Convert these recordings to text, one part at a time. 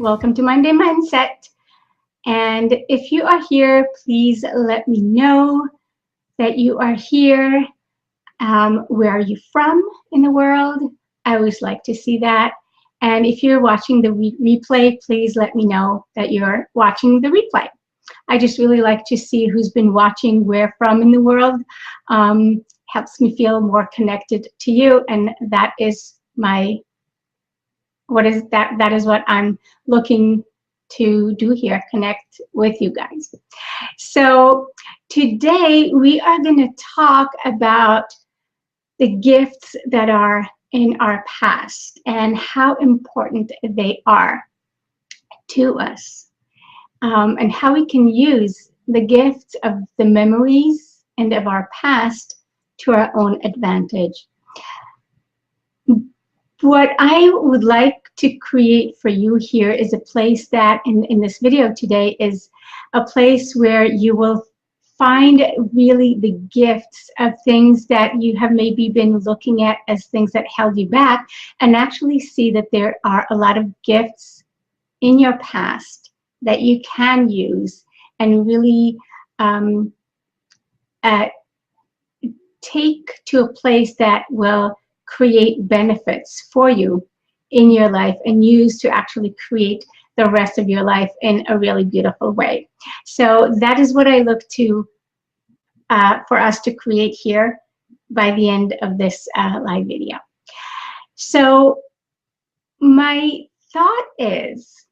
Welcome to Monday Mindset. And if you are here, please let me know that you are here. Where are you from in the world? I always like to see that. And if you're watching the replay, please let me know that you're watching the replay. I just really like to see who's been watching where from in the world. Helps me feel more connected to you, and that is that is what I'm looking to do here, connect with you guys. So today we are going to talk about the gifts that are in our past and how important they are to us, and how we can use the gifts of the memories and of our past to our own advantage. What I would like to create for you here is a place that in this video today is a place where you will find really the gifts of things that you have maybe been looking at as things that held you back, and actually see that there are a lot of gifts in your past that you can use and really take to a place that will create benefits for you in your life and use to actually create the rest of your life in a really beautiful way. So that is what I look to for us to create here by the end of this live video. So my thought is,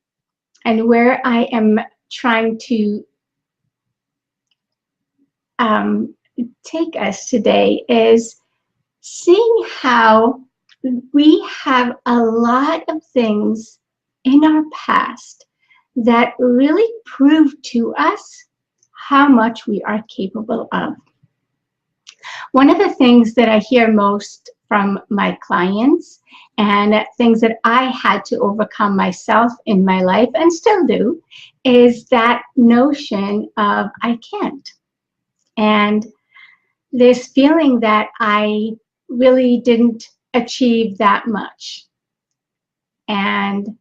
and where I am trying to take us today, is seeing how we have a lot of things in our past that really prove to us how much we are capable of. One of the things that I hear most from my clients, and things that I had to overcome myself in my life and still do, is that notion of I can't. And this feeling that I really didn't achieve that much. And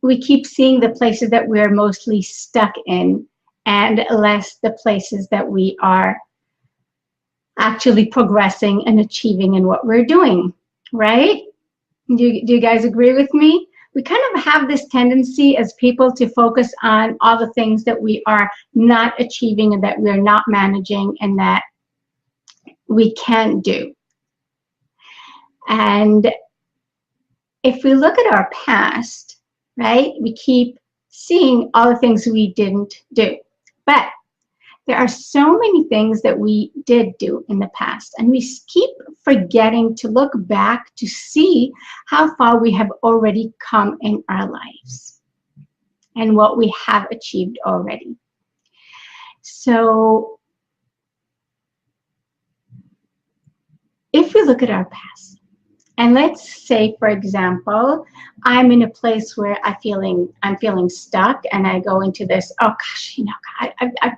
we keep seeing the places that we're mostly stuck in and less the places that we are actually progressing and achieving in what we're doing, right? Do you guys agree with me? We kind of have this tendency as people to focus on all the things that we are not achieving and that we're not managing and that we can't do. And if we look at our past, right, we keep seeing all the things we didn't do. But there are so many things that we did do in the past, and we keep forgetting to look back to see how far we have already come in our lives and what we have achieved already. So if we look at our past, and let's say, for example, I'm in a place where I'm feeling stuck, and I go into this, oh gosh, you know,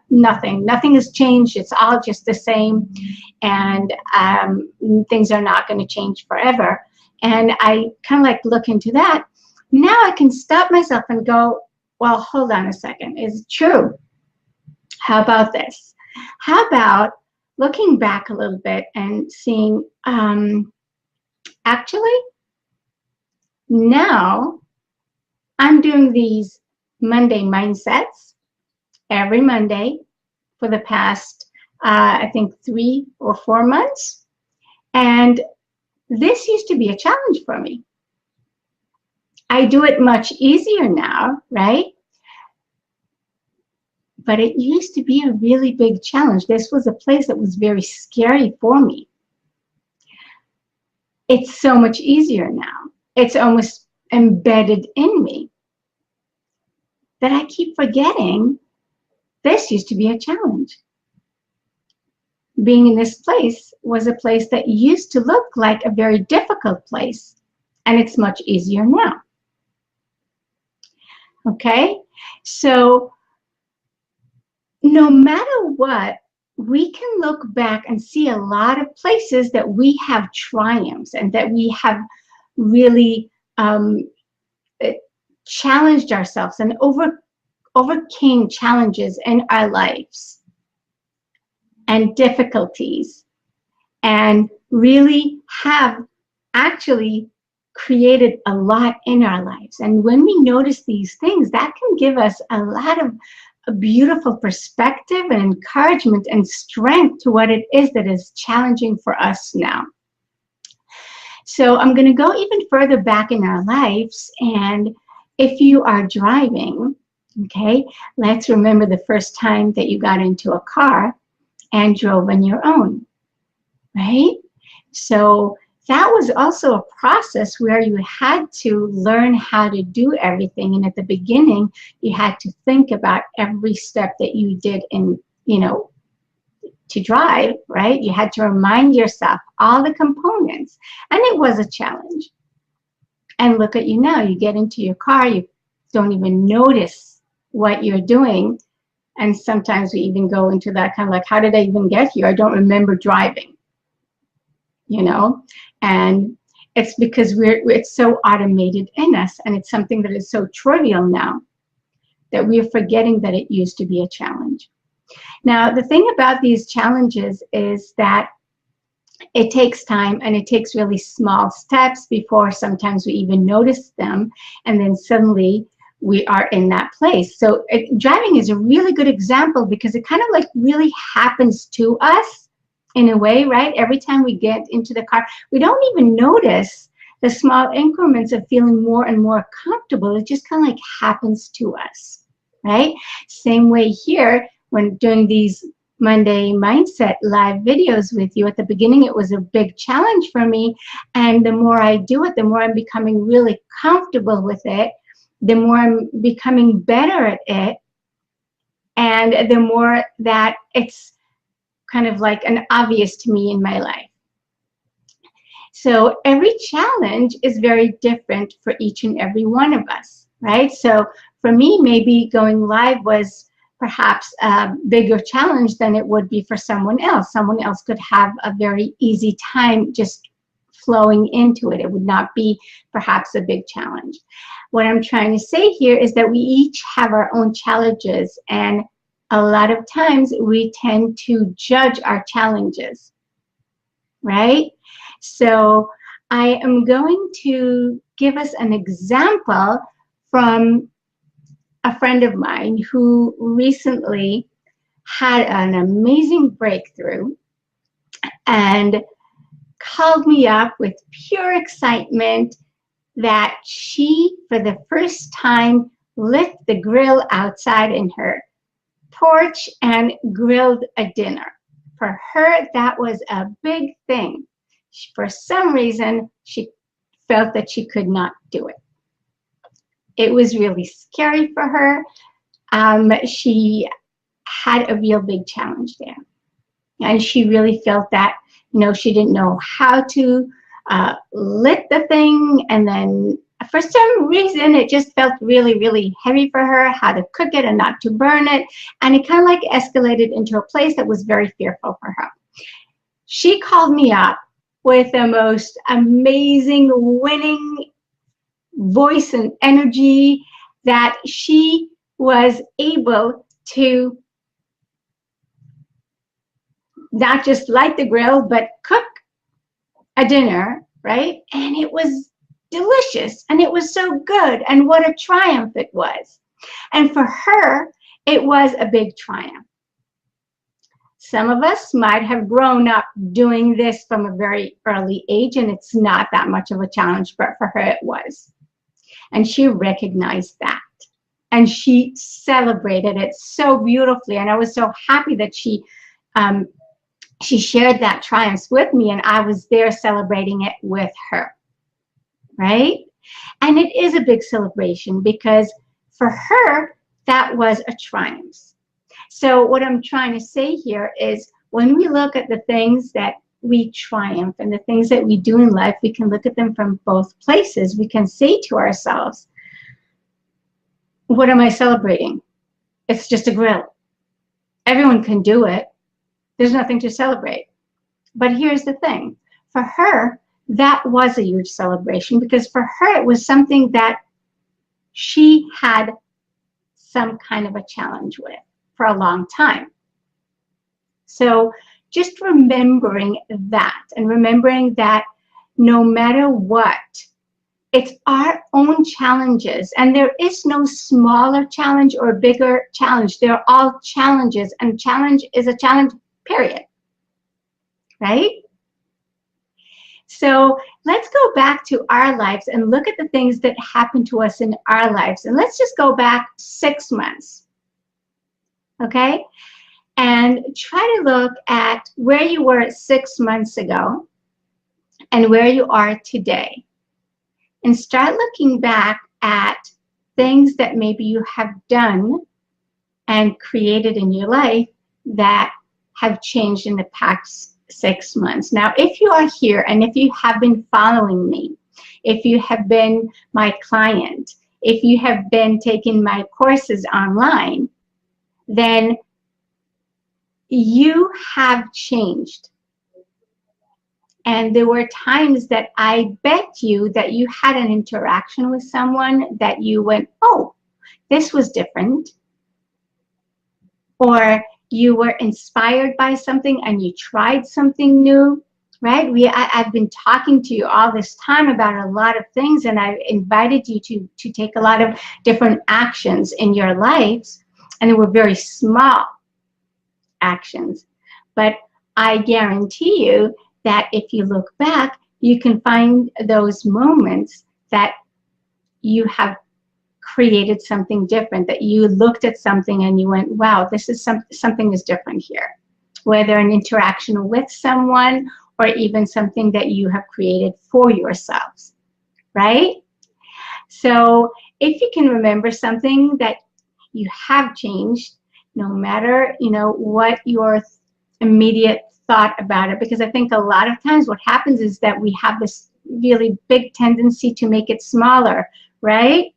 nothing has changed. It's all just the same, and things are not going to change forever. And I kind of like look into that. Now I can stop myself and go, well, hold on a second. Is it true? How about this? How about looking back a little bit and seeing, actually, now I'm doing these Monday mindsets every Monday for the past, I think, 3 or 4 months. And this used to be a challenge for me. I do it much easier now, right? But it used to be a really big challenge. This was a place that was very scary for me. It's so much easier now. It's almost embedded in me that I keep forgetting this used to be a challenge. Being in this place was a place that used to look like a very difficult place, and it's much easier now. Okay? So no matter what, we can look back and see a lot of places that we have triumphs and that we have really challenged ourselves and overcame challenges in our lives and difficulties, and really have actually created a lot in our lives. And when we notice these things, that can give us a lot of a beautiful perspective and encouragement and strength to what it is that is challenging for us now. So I'm going to go even further back in our lives. And if you are driving, okay, let's remember the first time that you got into a car and drove on your own, right? So that was also a process where you had to learn how to do everything. And at the beginning, you had to think about every step that you did in, you know, to drive, right? You had to remind yourself all the components, and it was a challenge. And look at you now, you get into your car, you don't even notice what you're doing. And sometimes we even go into that kind of like, how did I even get here? I don't remember driving, you know? And it's because it's so automated in us, and it's something that is so trivial now that we're forgetting that it used to be a challenge. Now, the thing about these challenges is that it takes time, and it takes really small steps before sometimes we even notice them, and then suddenly we are in that place. So driving is a really good example, because it kind of like really happens to us in a way, right? Every time we get into the car, we don't even notice the small increments of feeling more and more comfortable. It just kind of like happens to us, right? Same way here when doing these Monday Mindset live videos with you. At the beginning, it was a big challenge for me. And the more I do it, the more I'm becoming really comfortable with it, the more I'm becoming better at it, and the more that it's kind of like an obvious to me in my life. So every challenge is very different for each and every one of us, right? So for me, maybe going live was perhaps a bigger challenge than it would be for someone else. Someone else could have a very easy time just flowing into it. It would not be perhaps a big challenge. What I'm trying to say here is that we each have our own challenges, and a lot of times we tend to judge our challenges, right? So I am going to give us an example from a friend of mine who recently had an amazing breakthrough and called me up with pure excitement that she, for the first time, lit the grill outside in her porch and grilled a dinner. For her, that was a big thing. For some reason, she felt that she could not do it. It was really scary for her. She had a real big challenge there. And she really felt that, you know, she didn't know how to lit the thing, and then for some reason it just felt really, really heavy for her, how to cook it and not to burn it. And it kind of like escalated into a place that was very fearful for her. She called me up with the most amazing winning voice and energy that she was able to not just light the grill, but cook a dinner, right? And it was delicious, and it was so good, and what a triumph it was. And for her, it was a big triumph. Some of us might have grown up doing this from a very early age, and it's not that much of a challenge, but for her it was. And she recognized that, and she celebrated it so beautifully. And I was so happy that she shared that triumph with me, and I was there celebrating it with her, right? And it is a big celebration, because for her, that was a triumph. So what I'm trying to say here is, when we look at the things that we triumph and the things that we do in life, we can look at them from both places. We can say to ourselves, what am I celebrating? It's just a grill. Everyone can do it. There's nothing to celebrate. But here's the thing. For her, that was a huge celebration, because for her, it was something that she had some kind of a challenge with for a long time. So just remembering that, and remembering that no matter what, it's our own challenges, and there is no smaller challenge or bigger challenge. They're all challenges, and challenge is a challenge, period. Right? So let's go back to our lives and look at the things that happened to us in our lives. And let's just go back 6 months. Okay? And try to look at where you were 6 months ago and where you are today. And start looking back at things that maybe you have done and created in your life that have changed in the past 6 months. Now, if you are here and if you have been following me, if you have been my client, if you have been taking my courses online, then you have changed. And there were times that I bet you that you had an interaction with someone that you went, oh, this was different. Or you were inspired by something and you tried something new, right? I've been talking to you all this time about a lot of things, and I've invited you to take a lot of different actions in your lives, and they were very small actions. But I guarantee you that if you look back, you can find those moments that you have created something different, that you looked at something and you went, wow, this is something is different here. Whether an interaction with someone or even something that you have created for yourselves, right? So if you can remember something that you have changed, no matter, what your immediate thought about it, because I think a lot of times what happens is that we have this really big tendency to make it smaller, right?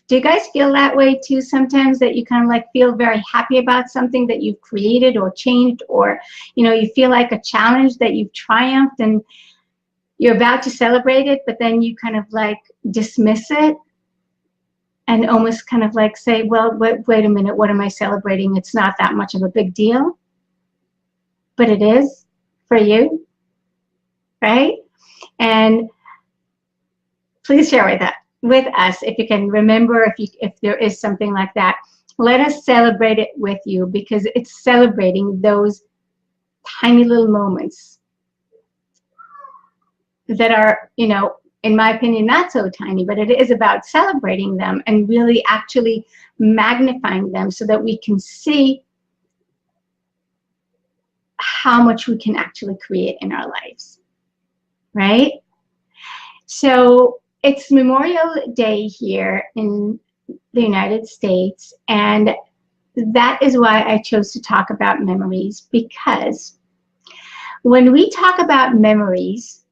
Do you guys feel that way too sometimes, that you kind of like feel very happy about something that you've created or changed, or you feel like a challenge that you've triumphed and you're about to celebrate it, but then you kind of like dismiss it and almost kind of like say, well, wait a minute, what am I celebrating? It's not that much of a big deal. But it is for you, right? And please share with us if you can remember, if there is something like that. Let us celebrate it with you, because it's celebrating those tiny little moments that are, in my opinion, not so tiny, but it is about celebrating them and really actually magnifying them so that we can see how much we can actually create in our lives, right? So it's Memorial Day here in the United States, and that is why I chose to talk about memories, because when we talk about memories,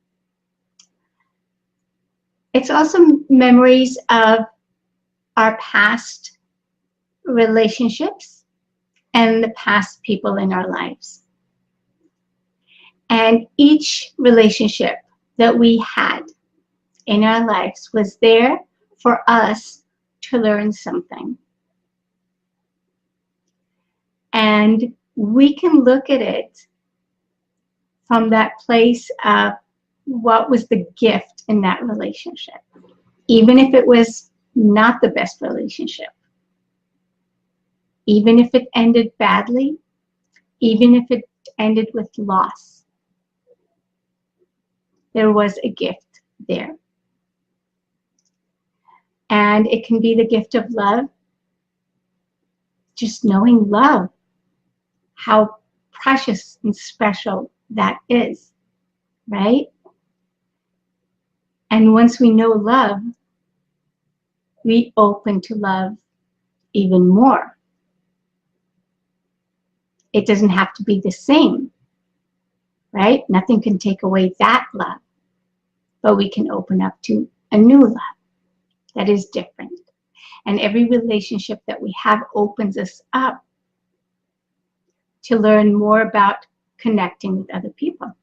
it's also memories of our past relationships and the past people in our lives. And each relationship that we had in our lives was there for us to learn something. And we can look at it from that place of what was the gift in that relationship, even if it was not the best relationship, even if it ended badly, even if it ended with loss. There was a gift there. And it can be the gift of love, just knowing love, how precious and special that is, right? And once we know love, we open to love even more. It doesn't have to be the same, right? Nothing can take away that love, but we can open up to a new love that is different. And every relationship that we have opens us up to learn more about connecting with other people.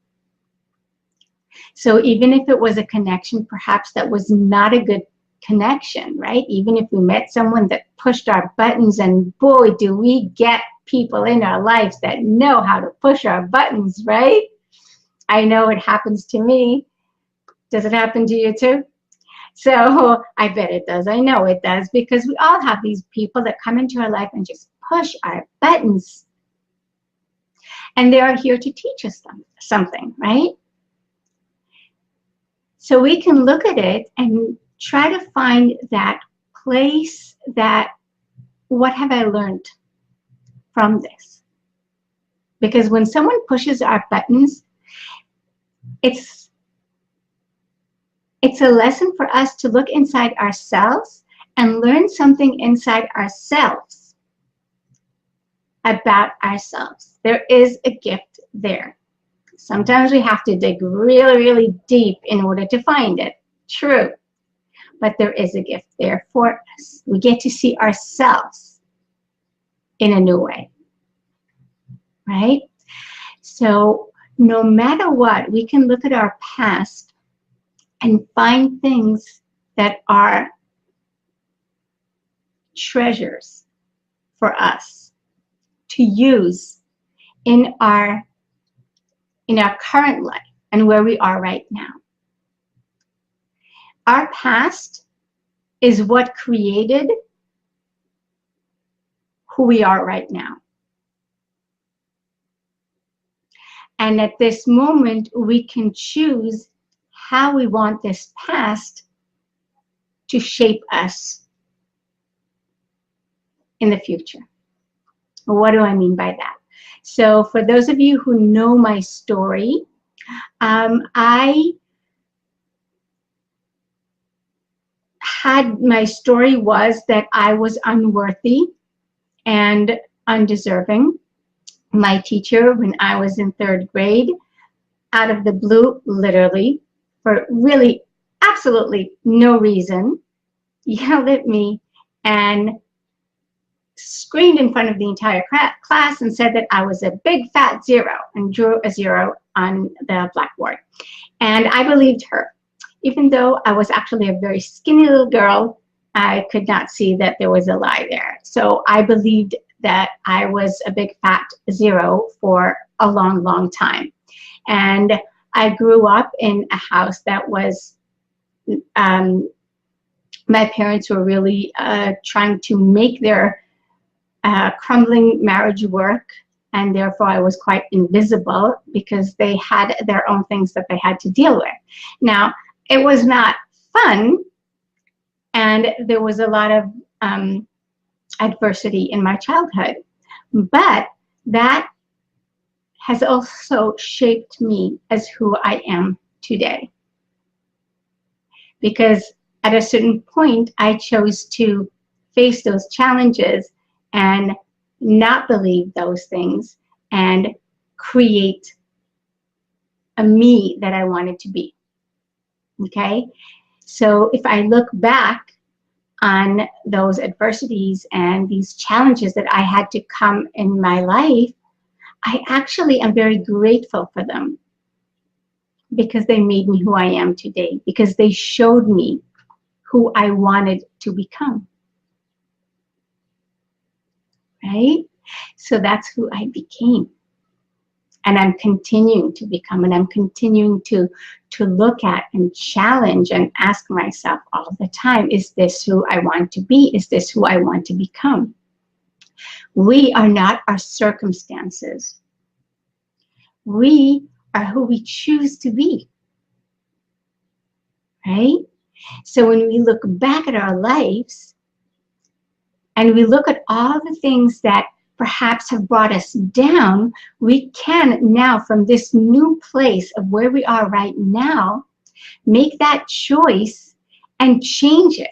So even if it was a connection perhaps that was not a good connection, right? Even if we met someone that pushed our buttons, and boy, do we get people in our lives that know how to push our buttons, right? I know it happens to me. Does it happen to you too? So I bet it does. I know it does, because we all have these people that come into our life and just push our buttons. And they are here to teach us something, right? So we can look at it and try to find that place, that what have I learned from this? Because when someone pushes our buttons, it's a lesson for us to look inside ourselves and learn something inside ourselves about ourselves. There is a gift there. Sometimes we have to dig really, really deep in order to find it. True. But there is a gift there for us. We get to see ourselves in a new way. Right? So no matter what, we can look at our past and find things that are treasures for us to use in our current life and where we are right now. Our past is what created who we are right now. And at this moment, we can choose how we want this past to shape us in the future. What do I mean by that? So for those of you who know my story, my story was that I was unworthy and undeserving. My teacher, when I was in 3rd grade, out of the blue, literally, for really absolutely no reason, yelled at me and screamed in front of the entire class and said that I was a big fat 0 and drew a 0 on the blackboard. And I believed her. Even though I was actually a very skinny little girl, I could not see that there was a lie there. So I believed that I was a big fat 0 for a long, long time. And I grew up in a house that was, my parents were really trying to make their crumbling marriage work, and therefore I was quite invisible because they had their own things that they had to deal with. Now, it was not fun, and there was a lot of adversity in my childhood, but that has also shaped me as who I am today. Because at a certain point, I chose to face those challenges and not believe those things and create a me that I wanted to be. Okay? So if I look back on those adversities and these challenges that I had to come in my life, I actually am very grateful for them, because they made me who I am today, because they showed me who I wanted to become. Right? So that's who I became. And I'm continuing to become, and I'm continuing to look at and challenge and ask myself all the time, is this who I want to be? Is this who I want to become? We are not our circumstances. We are who we choose to be. Right? So when we look back at our lives and we look at all the things that perhaps have brought us down, we can now, from this new place of where we are right now, make that choice and change it.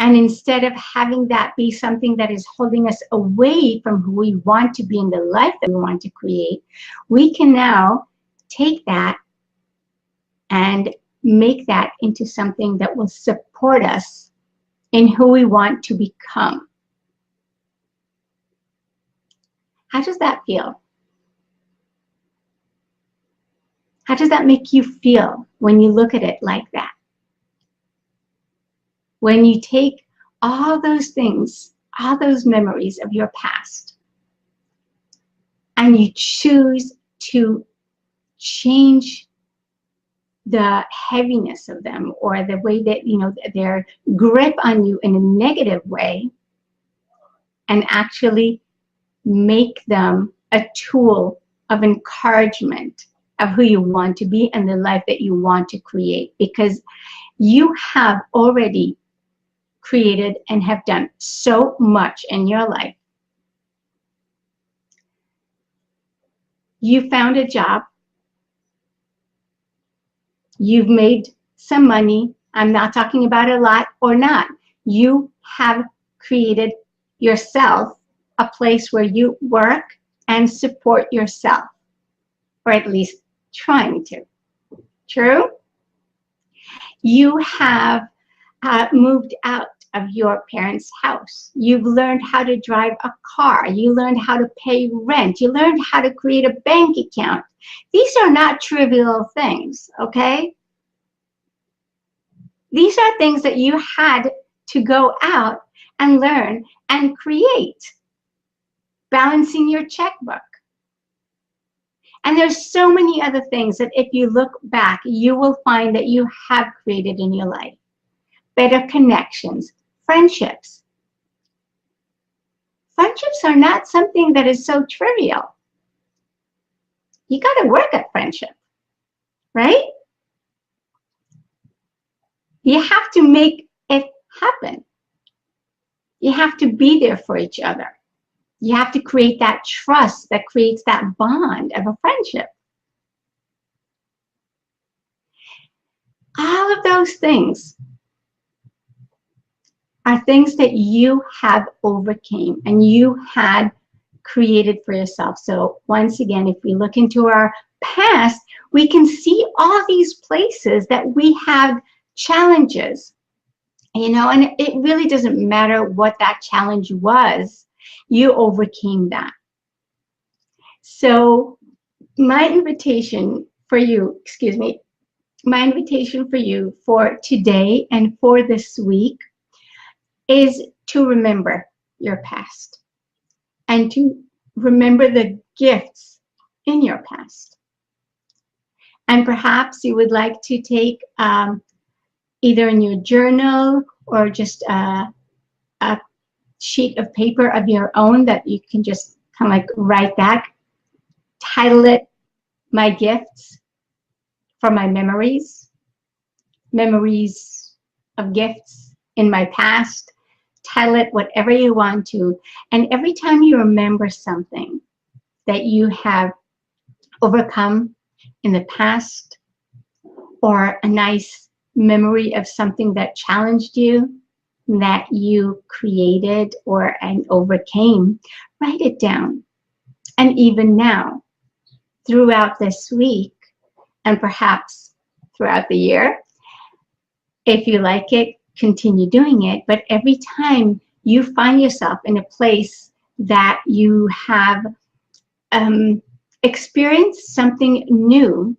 And instead of having that be something that is holding us away from who we want to be in the life that we want to create, we can now take that and make that into something that will support us in who we want to become. How does that feel? How does that make you feel when you look at it like that? when you take all those things, all those memories of your past, and you choose to change the heaviness of them, or the way that, you know, their grip on you in a negative way, and actually make them a tool of encouragement of who you want to be and the life that you want to create, because you have already created and have done so much in your life. You found a job. You've made some money. I'm not talking about a lot or not. You have created yourself a place where you work and support yourself, or at least trying to. True? You have moved out of your parents' house. You've learned how to drive a car. You learned how to pay rent. You learned how to create a bank account. These are not trivial things, okay? These are things that you had to go out and learn and create, balancing your checkbook. And there's so many other things that if you look back, you will find that you have created in your life. Better connections, friendships. Friendships are not something that is so trivial. You got to work at friendship, right? You have to make it happen. You have to be there for each other. You have to create that trust that creates that bond of a friendship. All of those things are things that you have overcame and you had created for yourself. So once again, if we look into our past, we can see all these places that we have challenges, you know, and it really doesn't matter what that challenge was. You overcame that. So my invitation for you, my invitation for you for today and for this week is to remember your past and to remember the gifts in your past. And perhaps you would like to take either in your journal or just a sheet of paper of your own that you can just kind of like write that, title it My Gifts from My Memories of Gifts in My Past. Title it whatever you want to. And every time you remember something that you have overcome in the past, or a nice memory of something that challenged you, that you created and overcame, write it down. And even now, throughout this week, and perhaps throughout the year, if you like it, continue doing it. But every time you find yourself in a place that you have experienced something new,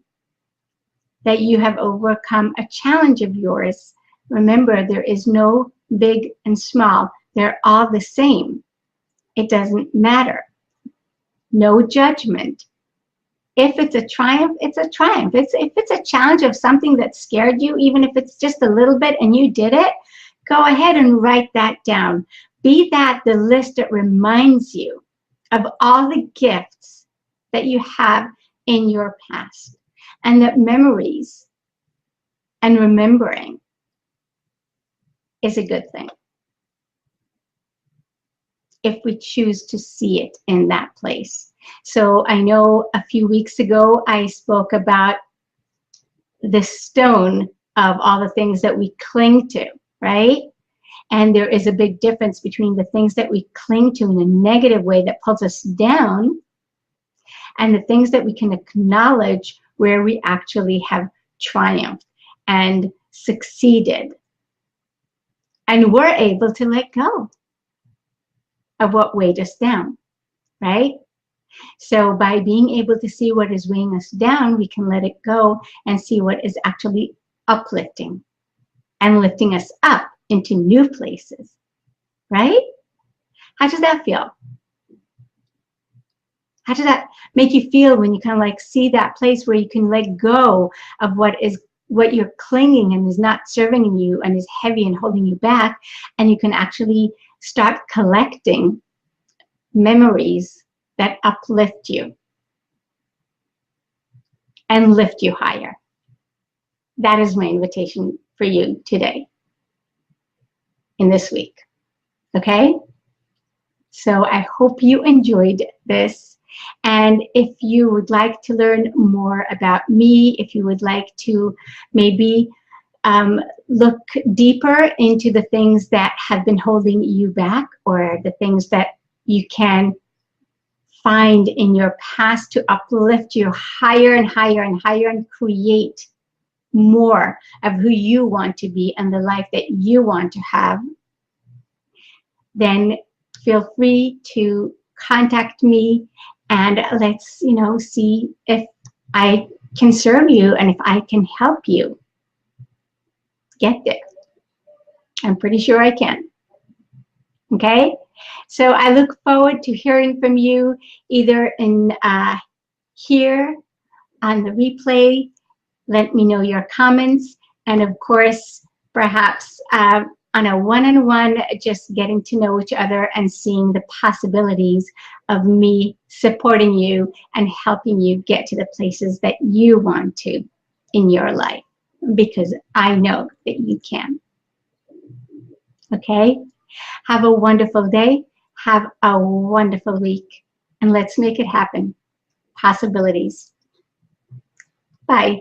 that you have overcome a challenge of yours, remember, there is no big and small. They're all the same. It doesn't matter. No judgment. If it's a triumph, it's a triumph. If it's a challenge of something that scared you, even if it's just a little bit and you did it, go ahead and write that down. Be that the list that reminds you of all the gifts that you have in your past, and that memories and remembering is a good thing if we choose to see it in that place. So I know a few weeks ago I spoke about the stone of all the things that we cling to, right? And there is a big difference between the things that we cling to in a negative way that pulls us down, and the things that we can acknowledge where we actually have triumphed and succeeded. And we're able to let go of what weighed us down, right? So by being able to see what is weighing us down, we can let it go and see what is actually uplifting and lifting us up into new places, right? How does that feel? How does that make you feel when you kind of like see that place where you can let go of what you're clinging and is not serving you and is heavy and holding you back, and you can actually start collecting memories that uplift you and lift you higher? That is my invitation for you today, in this week. Okay? So I hope you enjoyed this. And if you would like to learn more about me, if you would like to maybe look deeper into the things that have been holding you back, or the things that you can find in your past to uplift you higher and higher and higher and create more of who you want to be and the life that you want to have, then feel free to contact me, and let's, see if I can serve you and if I can help you get there. I'm pretty sure I can. Okay? So I look forward to hearing from you, either in here on the replay. Let me know your comments, and of course, perhaps on a one-on-one, just getting to know each other and seeing the possibilities of me supporting you and helping you get to the places that you want to in your life, because I know that you can. Okay? Have a wonderful day. Have a wonderful week. And let's make it happen. Possibilities. Bye.